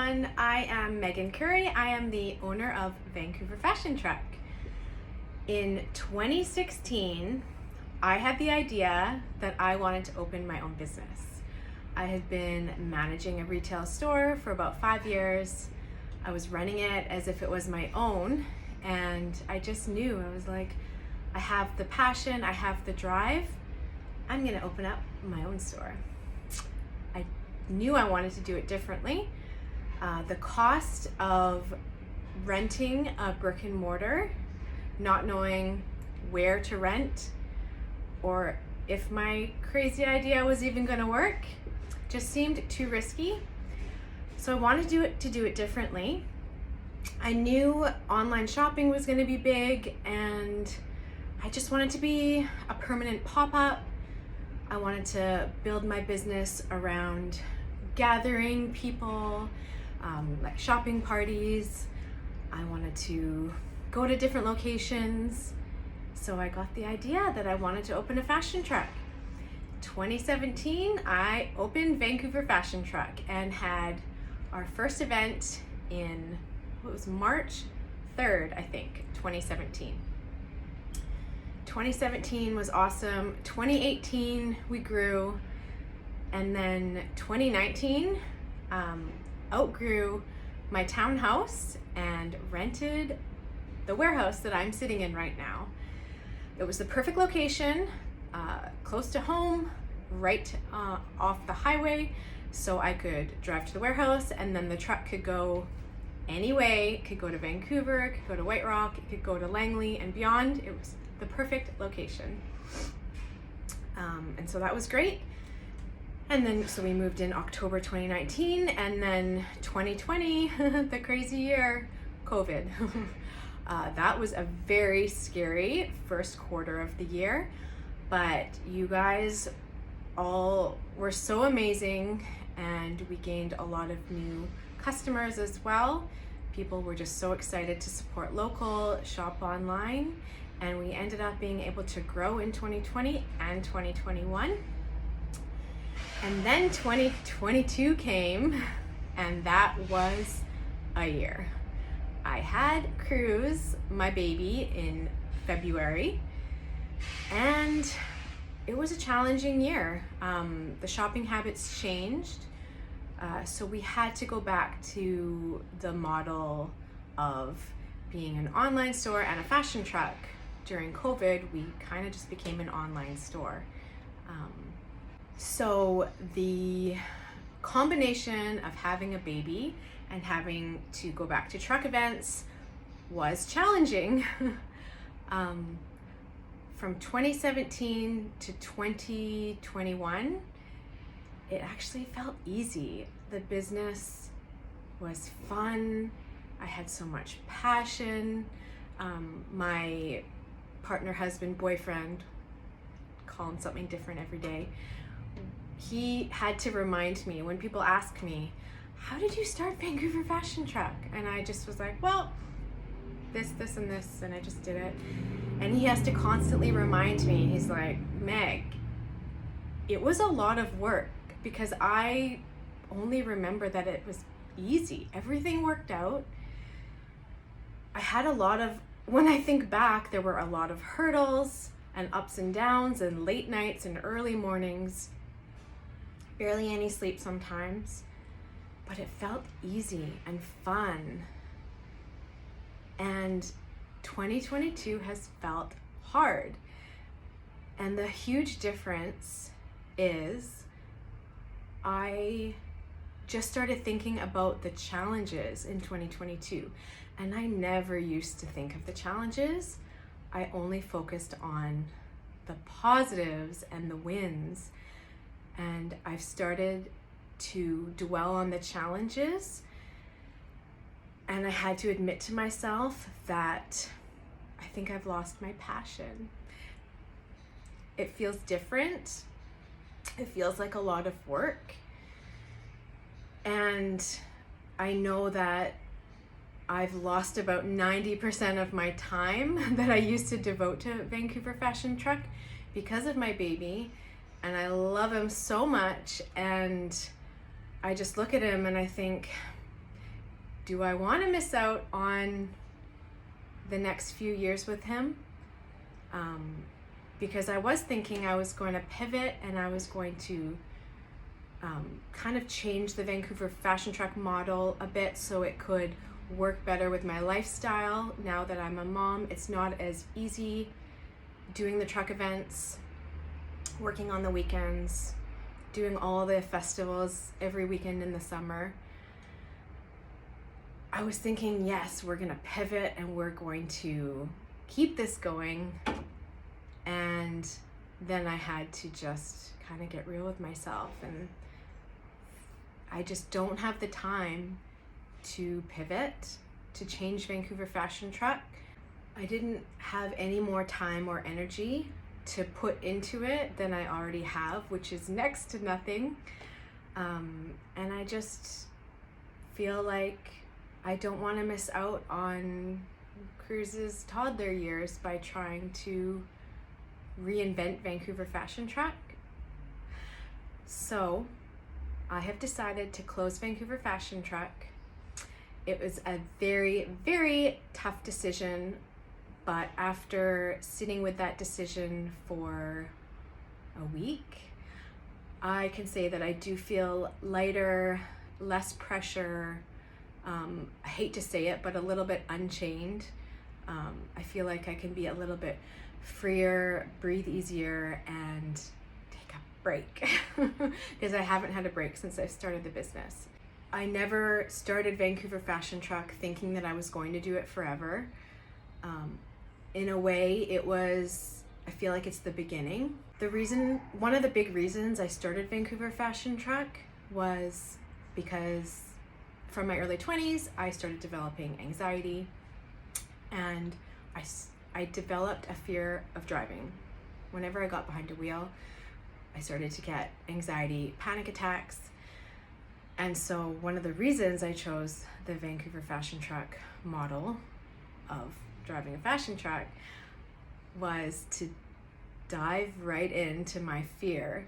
everyone. I am Megan Curry. I am the owner of Vancouver Fashion Truck. In 2016, I had the idea that I wanted to open my own business. I had been managing a retail store for about 5 years. I was running it as if it was my own, and I just knew, I was like, I have the passion, I have the drive. I'm gonna open up my own store. I knew I wanted to do it differently. The cost of renting a brick and mortar, not knowing where to rent or if my crazy idea was even going to work, just seemed too risky. So I wanted to do it differently. I knew online shopping was going to be big, and I just wanted to be a permanent pop-up. I wanted to build my business around gathering people, like shopping parties. I wanted to go to different locations. So I got the idea that I wanted to open a fashion truck. 2017, I opened Vancouver Fashion Truck and had our first event in, March 3rd, I think, 2017. 2017 was awesome. 2018, we grew. And then 2019, outgrew my townhouse and rented the warehouse that I'm sitting in right now. It was the perfect location, close to home, right off the highway, so I could drive to the warehouse, and then the truck could go any way. It could go to Vancouver, it could go to White Rock, it could go to Langley and beyond. It was the perfect location. And so that was great. And then, so we moved in October 2019, and then 2020, the crazy year, COVID. That was a very scary first quarter of the year, but you guys all were so amazing, and we gained a lot of new customers as well. People were just so excited to support local, shop online, and we ended up being able to grow in 2020 and 2021. And then 2022 came, and that was a year. I had Cruz, my baby, in February, and it was a challenging year. The shopping habits changed, so we had to go back to the model of being an online store and a fashion truck. During COVID, we kind of just became an online store. So the combination of having a baby and having to go back to truck events was challenging. From 2017 to 2021, it actually felt easy. The business was fun. I had so much passion. My partner, husband, boyfriend, call him something different every day, he had to remind me when people ask me, how did you start Vancouver Fashion Truck? And I just was like, well, this, and this, and I just did it. And he has to constantly remind me. He's like, Meg, it was a lot of work, because I only remember that it was easy. Everything worked out. I had when I think back, there were a lot of hurdles and ups and downs and late nights and early mornings, barely any sleep sometimes, but it felt easy and fun. And 2022 has felt hard. And the huge difference is I just started thinking about the challenges in 2022. And I never used to think of the challenges. I only focused on the positives and the wins. And I've started to dwell on the challenges. And I had to admit to myself that I think I've lost my passion. It feels different. It feels like a lot of work. And I know that I've lost about 90% of my time that I used to devote to Vancouver Fashion Truck because of my baby. And I love him so much. And I just look at him and I think, do I want to miss out on the next few years with him? Because I was thinking I was going to pivot and I was going to kind of change the Vancouver Fashion Truck model a bit so it could work better with my lifestyle. Now that I'm a mom, it's not as easy doing the truck events, working on the weekends, doing all the festivals every weekend in the summer. I was thinking, yes, we're gonna pivot and we're going to keep this going. And then I had to just kind of get real with myself, and I just don't have the time to pivot, to change Vancouver Fashion Truck. I didn't have any more time or energy to put into it than I already have, which is next to nothing. And I just feel like I don't want to miss out on Cruz's toddler years by trying to reinvent Vancouver Fashion Truck. So I have decided to close Vancouver Fashion Truck. It was a very, very tough decision, but after sitting with that decision for a week, I can say that I do feel lighter, less pressure. I hate to say it, but a little bit unchained. I feel like I can be a little bit freer, breathe easier, and take a break because I haven't had a break since I started the business. I never started Vancouver Fashion Truck thinking that I was going to do it forever. In a way, I feel like it's the beginning. One of the big reasons I started Vancouver Fashion Truck was because from my early 20s, I started developing anxiety, and I developed a fear of driving. Whenever I got behind a wheel, I started to get anxiety, panic attacks. And so one of the reasons I chose the Vancouver Fashion Truck model of driving a fashion truck was to dive right into my fear,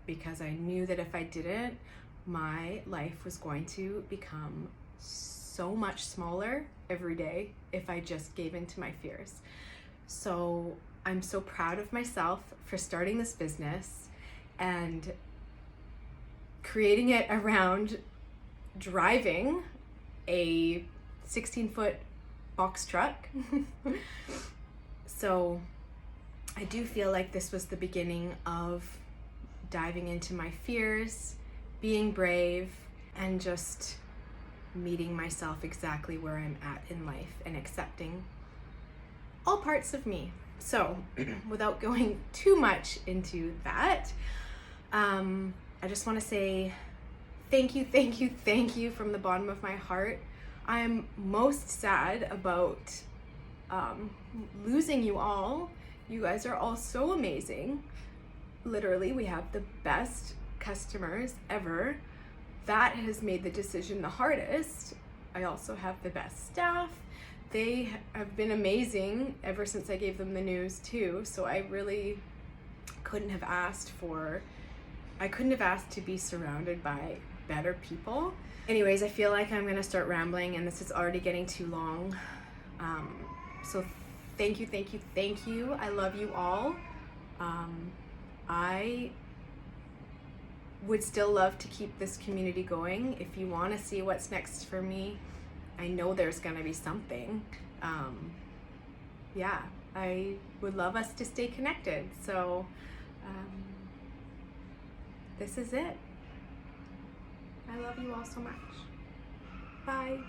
because I knew that if I didn't, my life was going to become so much smaller every day if I just gave in to my fears. So I'm so proud of myself for starting this business and creating it around driving a 16-foot box truck. So I do feel like this was the beginning of diving into my fears, being brave, and just meeting myself exactly where I'm at in life and accepting all parts of me. So without going too much into that, I just want to say thank you from the bottom of my heart. I'm most sad about losing you all. You guys are all so amazing. Literally, we have the best customers ever. That has made the decision the hardest. I also have the best staff. They have been amazing ever since I gave them the news too. So I really couldn't have asked to be surrounded by better people. Anyways, I feel like I'm gonna start rambling and this is already getting too long. So thank you. I love you all. I would still love to keep this community going. If you want to see what's next for me, I know there's gonna be something. Yeah, I would love us to stay connected. So this is it. I love you all so much. Bye.